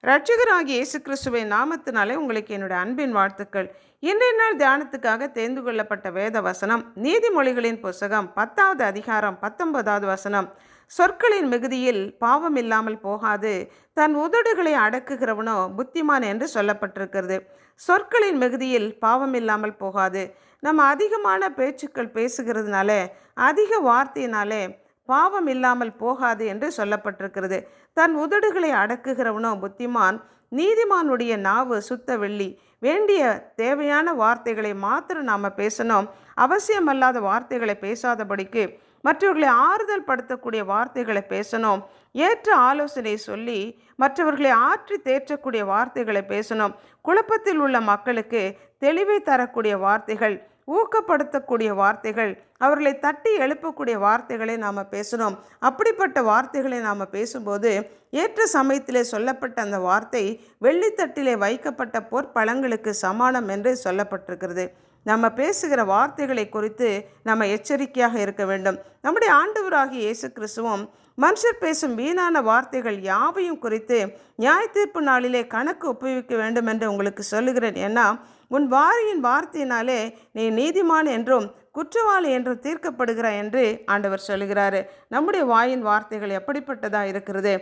இரட்சகராகிய இயேசு கிறிஸ்துவின் நாமத்தினாலே உங்களுக்கு என்னுடைய அன்பின் வாழ்த்துக்கள். இன்றைய நாள் தியானத்துக்காக தேர்ந்து கொள்ளப்பட்ட வேத வசனம் நீதிமொழிகளின் புஸ்தகம் 10வது அதிகாரம் 19வது வசனம். சொற்களின் மிகுதியில் பாவம் இல்லாமல் போகாது, தன் உதடுகளை அடக்குகிறவனோ புத்திமான் என்று சொல்லப்பட்டிருக்கிறது. சொற்களின் மிகுதியில் பாவம் இல்லாமல் போகாது. நம்ம அதிகமான பேச்சுக்கள் பேசுகிறதுனால, அதிக வார்த்தையினாலே பாவம் இல்லாமல் போகாது என்று சொல்லப்பட்டிருக்கிறது. தன் உதடுகளை அடக்குகிறவனோ புத்திமான். நீதிமானுடைய நாவு சுத்த வெள்ளி. வேண்டிய தேவையான வார்த்தைகளை மாத்திரம் நாம் பேசணும். அவசியமல்லாத வார்த்தைகளை பேசாதபடிக்கு மற்றவர்களை ஆறுதல் படுத்தக்கூடிய வார்த்தைகளை பேசணும். ஏற்ற ஆலோசனை சொல்லி மற்றவர்களை ஆற்றி தேற்றக்கூடிய வார்த்தைகளை பேசணும். குழப்பத்தில் உள்ள மக்களுக்கு தெளிவை தரக்கூடிய வார்த்தைகள், ஊக்கப்படுத்தக்கூடிய வார்த்தைகள், அவர்களை தட்டி எழுப்பக்கூடிய வார்த்தைகளை நாம் பேசணும். அப்படிப்பட்ட வார்த்தைகளை நாம் பேசும்போது ஏற்ற சமயத்திலே சொல்லப்பட்ட அந்த வார்த்தை வெள்ளித்தட்டிலே வைக்கப்பட்ட பொற்பழங்களுக்கு சமானம் என்று சொல்லப்பட்டிருக்கிறது. நம்ம பேசுகிற வார்த்தைகளை குறித்து நம்ம எச்சரிக்கையாக இருக்க வேண்டும். நம்முடைய ஆண்டவராகிய இயேசு கிறிஸ்துவும் மனுஷர் பேசும் வீணான வார்த்தைகள் யாவையும் குறித்து நியாய தீர்ப்பு நாளிலே கணக்கு ஒப்புவிக்க வேண்டும் என்று உங்களுக்கு சொல்லுகிறேன். ஏன்னா உன் வாரியின் வார்த்தையினாலே நீ நீதிமான் என்றும் குற்றவாளி என்றும் தீர்க்கப்படுகிறாய் என்று ஆண்டவர் சொல்லுகிறாரு. நம்முடைய வாயின் வார்த்தைகள் எப்படிப்பட்டதாக இருக்கிறது?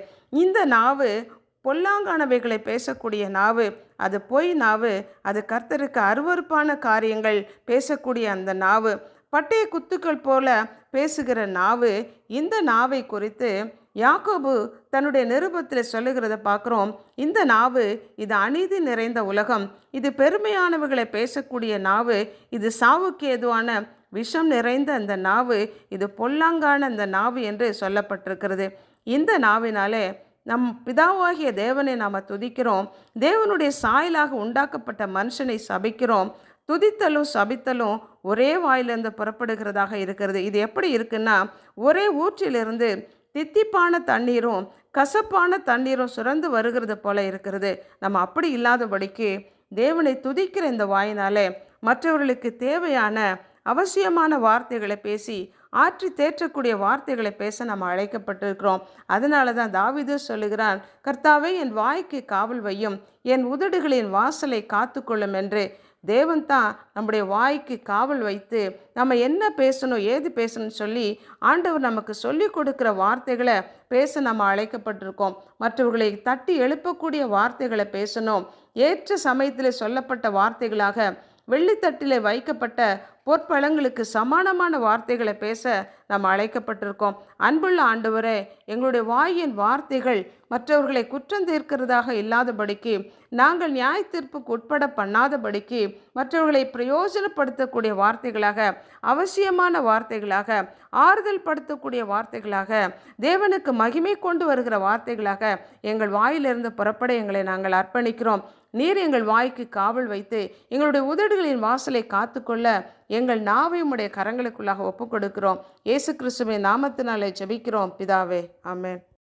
இந்த நாவு பொல்லாங்கானவைகளை பேசக்கூடிய நாவு, அது பொய் நாவு. அது கர்த்தருக்கு அருவருப்பான காரியங்கள் பேசக்கூடிய அந்த நாவு, பட்டய குத்துக்கள் போல பேசுகிற நாவு. இந்த நாவை குறித்து யாக்கோபு தன்னுடைய நிருபத்தில் சொல்லுகிறத பார்க்குறோம். இந்த நாவு இது அநீதி நிறைந்த உலகம், இது பெருமையானவர்களை பேசக்கூடிய நாவு, இது சாவுக்கு ஏதுவான விஷம் நிறைந்த அந்த நாவு, இது பொல்லாங்கான அந்த நாவு என்று சொல்லப்பட்டிருக்கிறது. இந்த நாவினாலே நம் பிதாவாகிய தேவனை நாம் துதிக்கிறோம். தேவனுடைய சாயலாக உண்டாக்கப்பட்ட மனுஷனை சபிக்கிறோம். துதித்தலும் சபித்தலும் ஒரே வாயிலிருந்து புறப்படுகிறதாக இருக்கிறது. இது எப்படி இருக்குன்னா, ஒரே ஊற்றிலிருந்து தித்திப்பான தண்ணீரும் கசப்பான தண்ணீரும் சுரந்து வருகிறது போல இருக்கிறது. நம்ம அப்படி இல்லாதபடிக்கு தேவனை துதிக்கிற இந்த வாயினாலே மற்றவர்களுக்கு தேவையான அவசியமான வார்த்தைகளை பேசி ஆற்றி தேற்றக்கூடிய வார்த்தைகளை பேச நம்ம அழைக்கப்பட்டிருக்கிறோம். அதனால தான் தாவீது சொல்லுகிறான், கர்த்தாவே என் வாய்க்கு காவல் வையும், என் உதடுகளின் வாசலை காத்துக்கொள்ளும் என்று. தேவன் தான் நம்முடைய வாய்க்கு காவல் வைத்து நம்ம என்ன பேசணும் ஏது பேசணும்னு சொல்லி ஆண்டவர் நமக்கு சொல்லி கொடுக்குற வார்த்தைகளை பேச நம்ம அழைக்கப்பட்டிருக்கோம். மற்றவர்களை தட்டி எழுப்பக்கூடிய வார்த்தைகளை பேசணும். ஏற்ற சமயத்தில் சொல்லப்பட்ட வார்த்தைகளாக வெள்ளித்தட்டிலே வைக்கப்பட்ட பொற்பழங்களுக்கு சமானமான வார்த்தைகளை பேச நாம் அழைக்கப்பட்டிருக்கோம். அன்புள்ள ஆண்டவரே, எங்களுடைய வாயின் வார்த்தைகள் மற்றவர்களை குற்றம் தீர்க்கிறதாக இல்லாதபடிக்கு, நாங்கள் நியாய தீர்ப்புக்கு உட்பட பண்ணாதபடிக்கு, மற்றவர்களை பிரயோஜனப்படுத்தக்கூடிய வார்த்தைகளாக, அவசியமான வார்த்தைகளாக, ஆறுதல் படுத்தக்கூடிய வார்த்தைகளாக, தேவனுக்கு மகிமை கொண்டு வருகிற வார்த்தைகளாக எங்கள் வாயிலிருந்து புறப்பட எங்களை நாங்கள் அர்ப்பணிக்கிறோம். நீர் எங்கள் வாய்க்கு காவல் வைத்து எங்களுடைய உதடுகளின் வாசலை காத்துக்கொள்ள எங்கள் நாவை உம்முடைய கரங்களுக்குள்ளாக ஒப்புக் கொடுக்கிறோம். இயேசு கிறிஸ்துவின் நாமத்தினாலே ஜெபிக்கிறோம் பிதாவே, ஆமென்.